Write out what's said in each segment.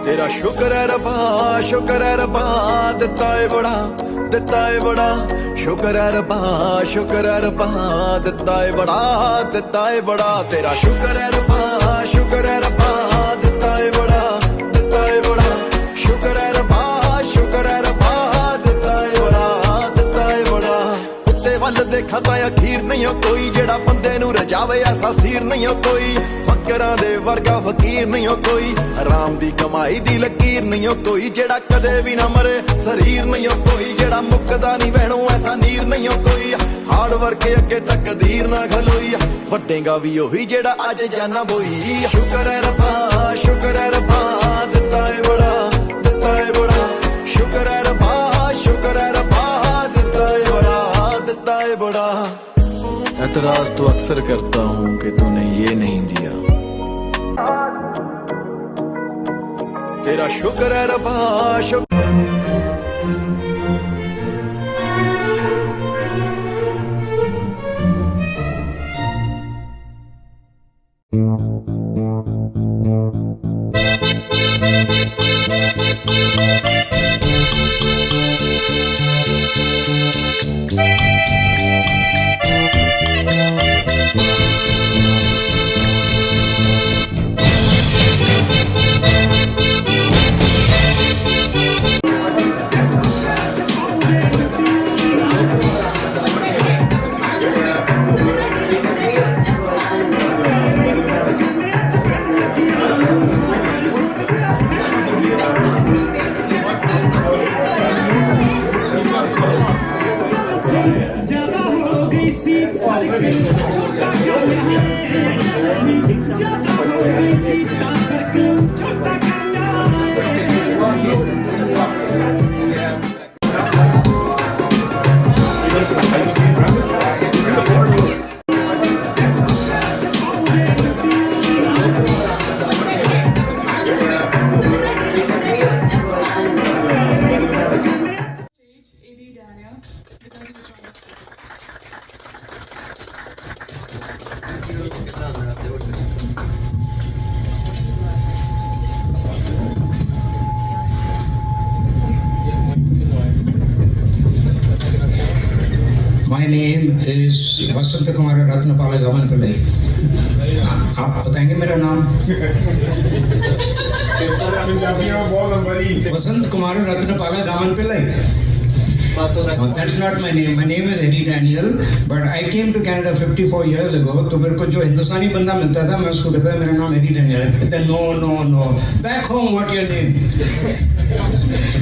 तेरा शुक्र है रब्बा दिता है बड़ा शुक्र है रब्बा दिता है बड़ा तेरा शुक्र है रब्बा दिता है बड़ा शुक्र है रब्बा दिता है बड़ा उत्ते वल देखा तां अखीर नहीं हो कोई जेड़ा बंदे नू रजावे ऐसा सीर नहीं हो कोई फकरां दे वर्गा फकीर नहीं हो कोई हराम दी कमाई दी लकीर नहीं हो कोई जेड़ा कदे भी ना मरे शरीर नहीं हो कोई जेड़ा मुकदा नहीं बहनों ऐसा नीर नहीं हो कोई हार्ड वर्क के अगे तकदीर ना खलोई वटेगा भी ओही जेड़ा अज जाना बोई शुक्र है रब्बा दिता है बड़ा शुक्र है रब्बा दिता है बड़ा एतराज तो अक्सर करता हूँ कि तूने ये नहीं दिया तेरा शुक्र है रब्बा My name is वसंत कुमार रत्नपाल गमन पिल्लई। आप बताएंगे मेरा नाम? वसंत कुमार रत्नपाल गमन Pillai. No, that's not my name. My name is Eddie Daniel, but I came to Canada 54 years ago. तो मेरे को जो हिंदुस्तानी बंदा मिलता था मैं उसको कहता था मेरा नाम Eddie Daniel है। कहता no. Back home, what your name?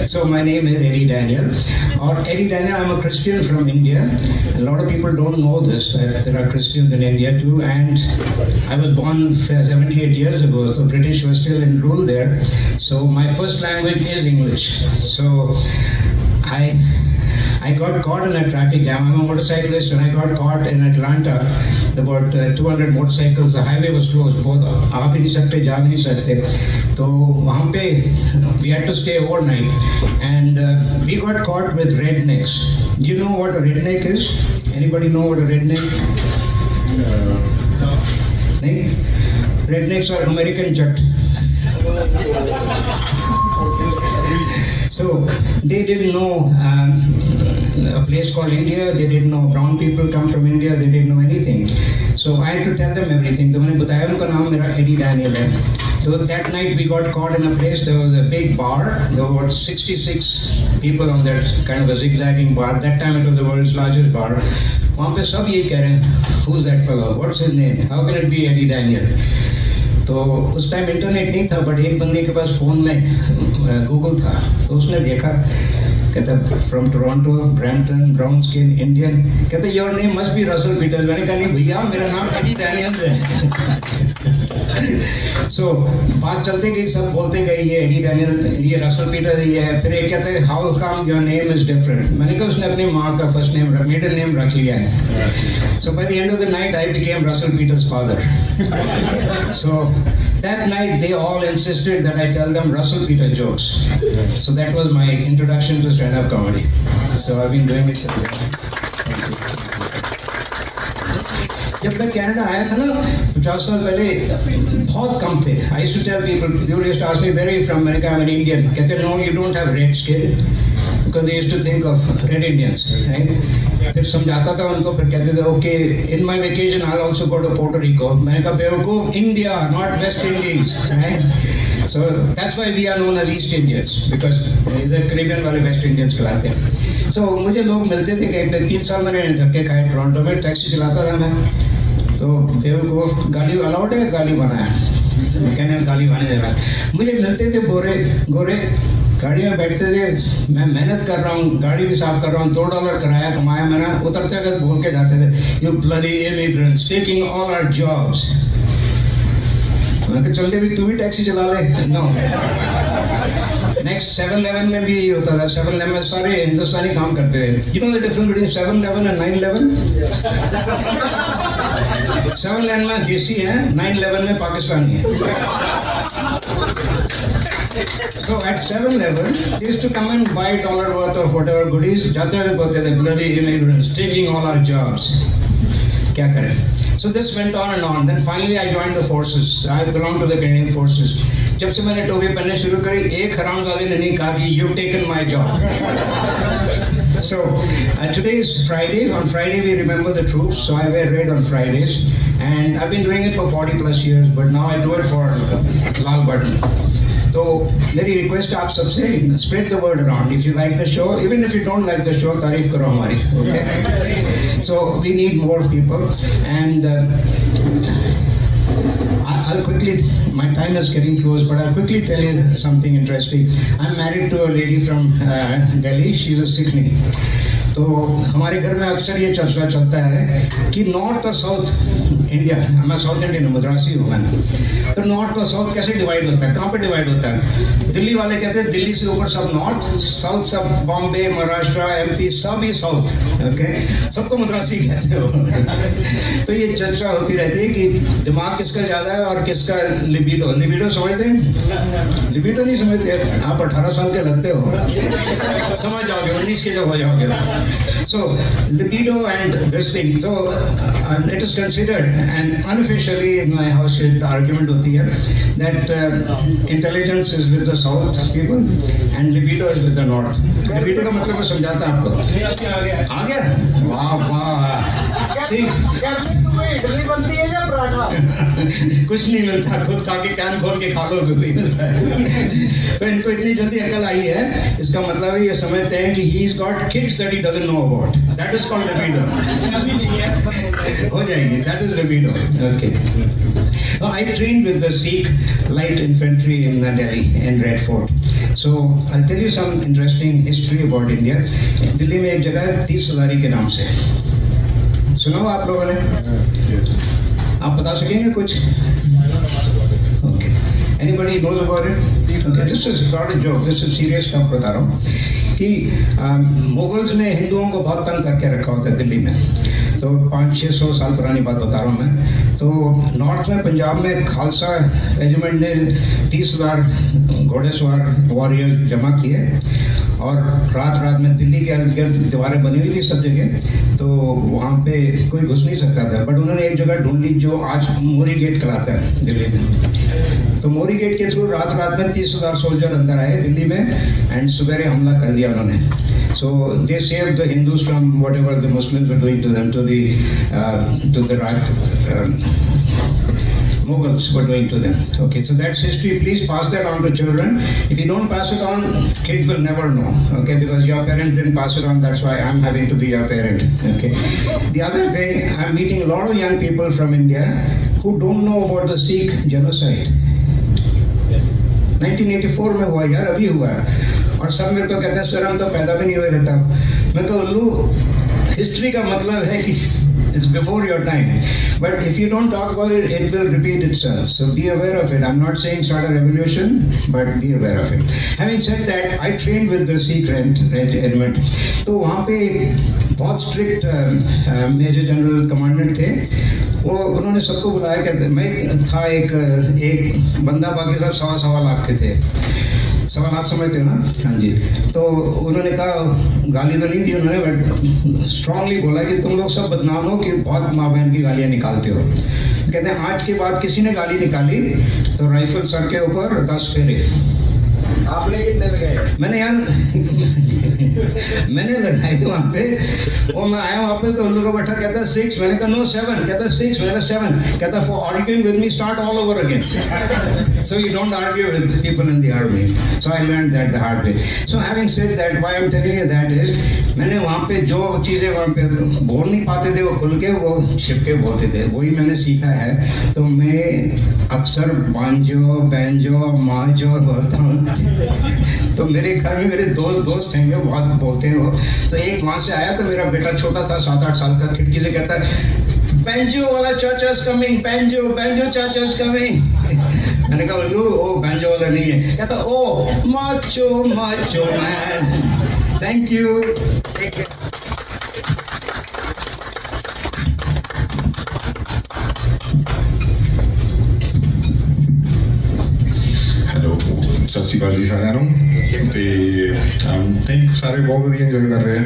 So my name is Eddie Daniel. Or Eddie Daniel, I'm a Christian from India. A lot of people don't know this. There are Christians in India too. And I was born 78 years ago. So British was still in rule there. So my first language is English. So I got caught in a traffic jam. I'm a motorcyclist and I got caught in Atlanta. About 200 motorcycles. The highway was closed. Both आ भी नहीं सकते, जा भी नहीं सकते. तो वहाँ पे we had to stay overnight. And we got caught with rednecks. Do you know what a redneck is? Anybody know what a redneck? नहीं? Rednecks are American Jat. So they didn't know a place called India. They didn't know brown people come from India. They didn't know anything. So I had to tell them everything. तो मैंने बताया उनका नाम मेरा Eddie Daniel है. So that night we got caught in a place. There was a big bar. There were 66 people on that kind of a zigzagging bar. That time it was the world's largest bar. वहाँ पे सब यही कह रहे हैं, who's that fellow? What's his name? How can it be Eddie Daniel? तो उस time internet नहीं था, बट एक बंदे के पास फ़ोन में गूगल था, तो उसने देखा, कहता from Toronto, Brampton, brown skin, Indian, कहता your name must be Russell Peters. मैंने कहा नहीं भैया, मेरा नाम एडी डैनियल्स है। सो बात चलते गई, सब बोलते गए ये एडी डैनियल, ये रसल पीटर ही है। फिर एक कहते हैं how come your name is different. मैंने कहा उसने अपनी माँ का फर्स्ट नेम, मिडिल नेम रख लिया है। So by the end of the night I became Russell Peters father. So that night they all insisted that I tell them Russell Peter jokes. So that was my introduction to stand-up comedy. So I've been doing it since then. जब मैं Canada आया था ना 50 साल पहले बहुत कम थे. I used to tell people used to ask me where are you from? मैंने कहा I'm an Indian. कहते no, you don't have red skin, because they used to think of red Indians, right? फिर समझाता था उनको, फिर कहते थे okay, in my vacation I'll also go to Puerto Rico. मैंने कहा बेवकूफ, India, not West Indies, right? So that's why we are known as East Indians, because इधर Caribbean वाले West Indians कहलाते हैं. So मुझे लोग मिलते थे कहीं पे. 3 साल मैंने धक्के खाए टोरंटो में, टैक्सी चलाता था मैं. तो बेवकूफ, गाली अलाउड है, गाली बनाया, कहने गाली बने दे रहा है. मुझे मिलते थे गोरे गाड़ी में बैठते थे. मैं मेहनत कर रहा हूँ, गाड़ी भी साफ कर रहा हूँ, $2 किराया कमाया मैंने. उतरते वक्त बोल के जाते थे, you bloody immigrants taking all our jobs. चल भी तू भी टैक्सी चला ले. नो. नेक्स्ट 7-Eleven में भी होता था. 7-Eleven में सारे हिंदुस्तानी काम करते थे. You know the difference between 7-Eleven and 9-11? 7-Eleven में देसी है, 9-11 में पाकिस्तानी है. So at 7-Eleven, they used to come and buy $1 worth of whatever goodies. जाते हुए बोलते थे bloody immigrants taking all our jobs. क्या करें? So this went on and on. Then finally I joined the forces. I belong to the Canadian forces. जब से मैंने टोपी पहनने शुरू करी, एक हरामजादे ने नहीं कहा कि you've taken my job. So today is Friday. On Friday we remember the troops. So I wear red on Fridays, and I've been doing it for 40+ years. But now I do it for Lal Button. तो मेरी request आप सबसे, spread the word around. If you like the show, even if you don't like the show, तारीफ करो हमारी. Okay? So we need more people, and I'll quickly, my time is getting close, but I'll quickly tell you something interesting. I'm married to a lady from Delhi. She's a Sikhni. तो हमारे घर में अक्सर ये चर्चा चलता है कि नॉर्थ और साउथ इंडिया, मैं साउथ इंडियन मद्रासी हूँ मैं, तो नॉर्थ और साउथ कैसे डिवाइड होता है, कहाँ पे डिवाइड होता है? दिल्ली वाले कहते हैं दिल्ली से ऊपर सब नॉर्थ, साउथ सब बॉम्बे, महाराष्ट्र, MP सब ही साउथ. ओके, सबको मद्रासी कहते हो. तो ये चर्चा होती रहती है कि दिमाग किसका ज़्यादा है और किसका लिबिडो. लिबिडो समझते हैं? लिबिडो नहीं समझते आप. 18 साल के लगते हो, समझ जाओगे 19 के जब हो जाओगे. So libido and this thing, so it is considered, and unofficially in my house the argument होती है that intelligence is with the south people and libido is with the north. Libido का मतलब मैं समझाता हूँ आपको. आ गया? वाह वाह. See, इडली बनती है या पराठा? कुछ नहीं मिलता, खुद खा के कैन खोल के खा लो, भी मिलता है. तो इनको इतनी जल्दी अकल आई है, इसका मतलब ये समझते हैं कि he's got kids that he doesn't know about. That is called libido. हो जाएगी. That is libido. Okay. I trained with the Sikh Light Infantry in Delhi in Red Fort. So I'll tell you some interesting history about India. Delhi में एक जगह है 30,000 के नाम से. सुना हो आप लोगों ने? आप बता सकेंगे कुछ? Okay. Anybody knows about it? Okay, this is not a joke. This is serious stuff बता रहा हूँ कि मुगल्स ने हिंदुओं को बहुत तंग करके रखा होता है दिल्ली में. तो 500-600 साल पुरानी बात बता रहा हूँ मैं. तो नॉर्थ में पंजाब में खालसा रेजिमेंट ने 30,000 घोड़ेसवार वॉरियर जमा किए, और रात में दिल्ली के इर्द-गिर्द दीवारें बनी हुई थी सब जगह, तो वहाँ पे कोई घुस नहीं सकता था. बट उन्होंने एक जगह ढूंढ ली जो आज मोरी गेट कहलाता है दिल्ली में. तो मोरी गेट के थ्रू रात में 30,000 सोल्जर अंदर आए दिल्ली में, एंड सवेरे हमला कर दिया उन्होंने. So they saved the Hindus from whatever the Muslims were doing to them, to the Mughals were doing to them. Okay, so that's history. Please pass that on to children. If you don't pass it on, kids will never know. Okay, because your parent didn't pass it on. That's why I'm having to be your parent. Okay. The other thing, I'm meeting a lot of young people from India who don't know about the Sikh genocide. 1984 में हुआ यार, अभी हुआ है. और सब मेरे को कहते हैं सर हम तो पैदा भी नहीं हुए थे तब. मैं कहूँ उल्लू, हिस्ट्री का मतलब है कि it's before your time, but if you don't talk about it, it will repeat itself. So be aware of it. I'm not saying start a revolution, but be aware of it. Having said that, I trained with the Sikh regiment. तो वहाँ पे बहुत strict major general commandant थे. वो उन्होंने सबको बुलाया. कहते मैं था एक बंदा, बाकी सब 1.25 लाख के थे. सवाल आप समझते हो ना? हाँ जी। तो उन्होंने कहा, गाली तो नहीं दी उन्होंने, बट स्ट्रांगली बोला कि तुम लोग सब बदनाम हो कि बहुत माँ बहन की गालियाँ निकालते हो। कहते हैं आज के बाद किसी ने गाली निकाली तो राइफल सर के ऊपर 10 फेरे। आपने कितने लगाए? मैंने यार मैंने लगाई वहाँ पे, और मैं आया वापस तो उन लोगों को बैठा, कहता 6, मैंने कहा नो 7, कहता 6, मैंने कहा 7, कहता for arguing with me start all over again, so you don't argue with people in the army, so I learn that the hard way. So having said that, why I am telling you that is, मैंने वहाँ पे जो चीज़ें वहाँ पे बोल नहीं पाते थे वो खुल के, वो छिप के बोलते थे, वही मैंने सीखा है। तो मैं अक्सर बांजो बैंजो माजो बोलता हूँ। तो मेरे घर में मेरे दोस्त हैं जो बहुत बोलते हैं वो। तो एक वहाँ से आया तो मेरा बेटा छोटा था 7-8 साल का, खिड़की से कहता है बैंजो वाला चाचा's coming, बैंजो चाचा's coming। मैंने कहा लो ओ बैंजो वाला नहीं है, कहता ओ माचो मैन, थैंक यू। ਸਤਿ ਸ਼੍ਰੀ ਅਕਾਲ ਜੀ ਸਾਰਿਆਂ ਨੂੰ। ਤੇ ਥੈਂਕ ਸਾਰੇ ਬਹੁਤ ਵਧੀਆ ਇੰਜੋਏ ਕਰ ਰਹੇ ਆ।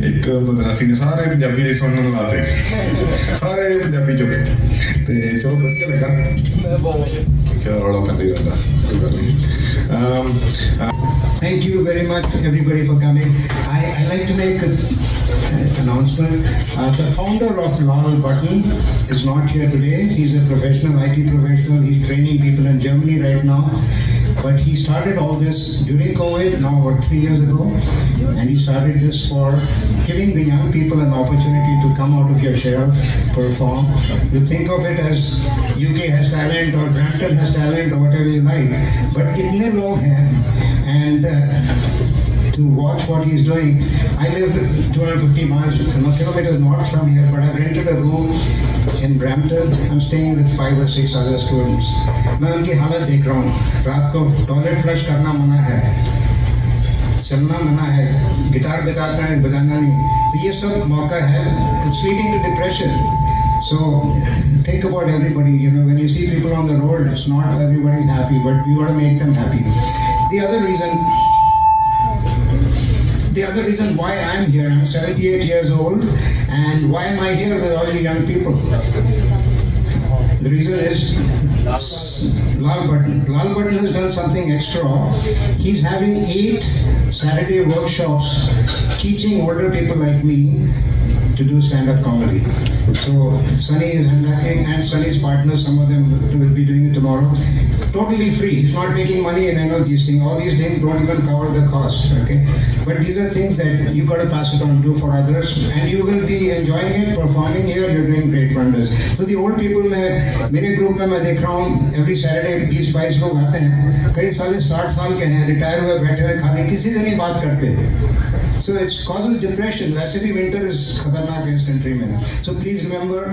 ਇੱਕ ਮਦਰਾਸੀ ਨੇ ਸਾਰੇ ਪੰਜਾਬੀ ਦੇ ਸੁਣਨ ਲਾਤੇ, ਸਾਰੇ ਪੰਜਾਬੀ ਚ ਤੇ ਚਲੋ ਵਧੀਆ ਲੱਗਾ। ਕਿਆ ਰੌਲਾ ਪੈਂਦਾ ਹੀ ਰਹਿੰਦਾ, ਕੋਈ ਗੱਲ ਨਹੀਂ। Thank you very much everybody for coming. I like to make an announcement. The founder of Lal Button is not here today. He's a professional, IT professional. He's training people in Germany right now. But he started all this during COVID, now about 3 years ago. And he started this for giving the young people an opportunity to come out of your shell, perform. You think of it as UK has talent or Brampton has talent or whatever you like. But itne log hain. And to watch what he's doing. I live 250 miles, kilometers north from here, but I've rented a room in Brampton. I'm staying with 5 or 6 other students. मैं उनकी हालत देख रहा हूँ। रात को toilet flush करना मना है, चलना मना है, गिटार बजाना नहीं। तो ये सब मौका है। It's leading to depression. So think about everybody. You know, when you see people on the road, it's not everybody's happy, but we got to make them happy. The other reason why I'm here, I'm 78 years old, and why am I here with all you young people? The reason is Lal Button. Lal Button has done something extra. He's having 8 Saturday workshops teaching older people like me to do stand-up comedy. So Sunny is conducting, and Sunny's partners, some of them will be doing it tomorrow. Totally free. He's not making money in any of these things. All these things don't even cover the cost. Okay, but these are things that you got to pass it on, do for others, and you will be enjoying it. Performing here, you're doing great wonders. So the old people, मेरे group में मैं देख रहा हूँ every Saturday 20-22 लोग आते हैं। कई साले 60 साल के हैं, रिटायर हुए, बैठे हुए, खाली किसी से नहीं बात करते। So it causes depression. वैसे भी winter is खतरनाक है इस country में. So please remember,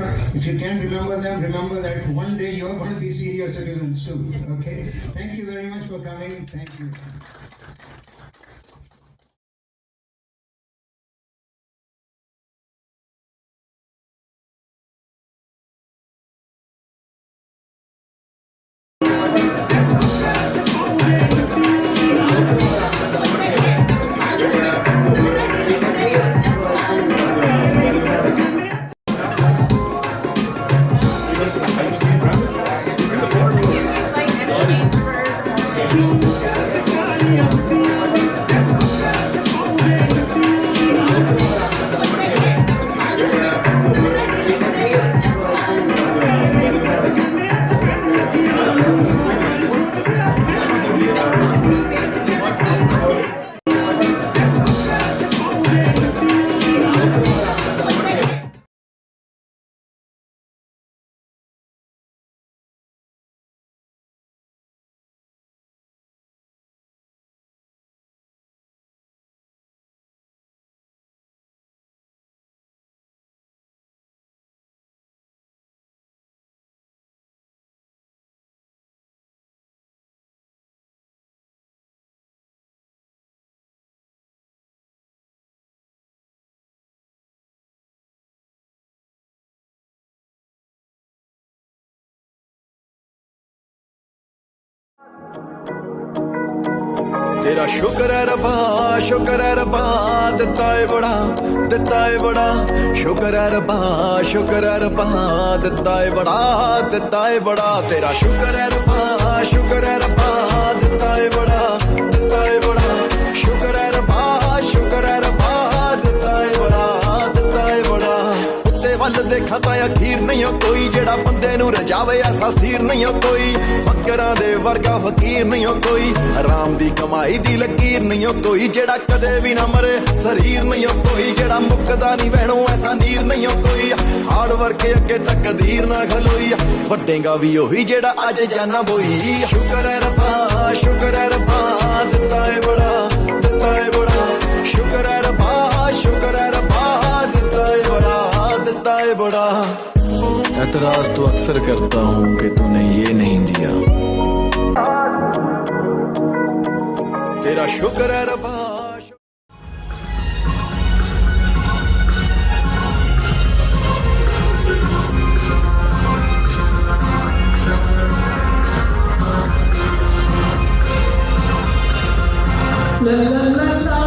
if you can't remember them, remember that one day you're going to be senior citizens too. Okay? Thank you very much for coming. Thank you. तेरा शुक्र है रब्बा, शुक्र है रब्बा, दिता है बड़ा, दिता है बड़ा। शुक्र है रब्बा, शुक्र है रब्बा, दिता है बड़ा, दिता है बड़ा। तेरा शुक्र है रब्बा, शुक्र है रब्बा, दिता है बड़ा, दिता है बड़ा। शुक्र है रब्बा, शुक्र है रब्बा, दिता है बड़ा, दिता है बड़ा। उत्ते वल देखा तां अखीर नहीं हो कोई, जेड़ा बंदे नू रजावे ऐसा सीर नहीं हो कोई। फकरां दे वर्गा फकीर नहीं हो कोई, हराम दी कमाई दी लकीर नहीं हो कोई। जेड़ा कदे भी ना मरे शरीर नहीं हो कोई, जेड़ा मुकदा नहीं वैणों ऐसा नीर नहीं हो कोई। हार्ड वर्क अगे तकदीर ना खलोई, वड्डेगा भी ओही जेड़ा अज जाना बोई। शुक्र है रब्बा, शुक्र है रब्बा, दिता है बड़ा, दिता है बड़ा। शुक्र है रब्बा, शुक्र है रब्बा, दिता है बड़ा, दिता है बड़ा। एतराज तो अक्सर करता हूँ कि तूने ये नहीं दिया। तेरा शुक्र है रब्बा। La la la la,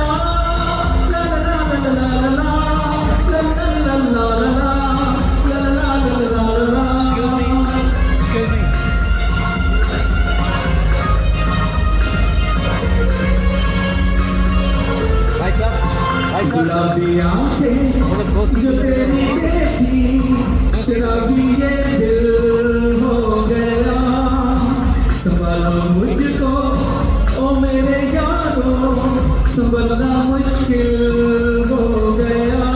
la la la la la la la, la la la la la la, la la la la la la. Excuse me. गुलाबी आंखें जो तेरी देखी, शराबी ये दिल हो गया। संभालो मुझको ओ मेरे यारों, संभलना मुश्किल हो गया।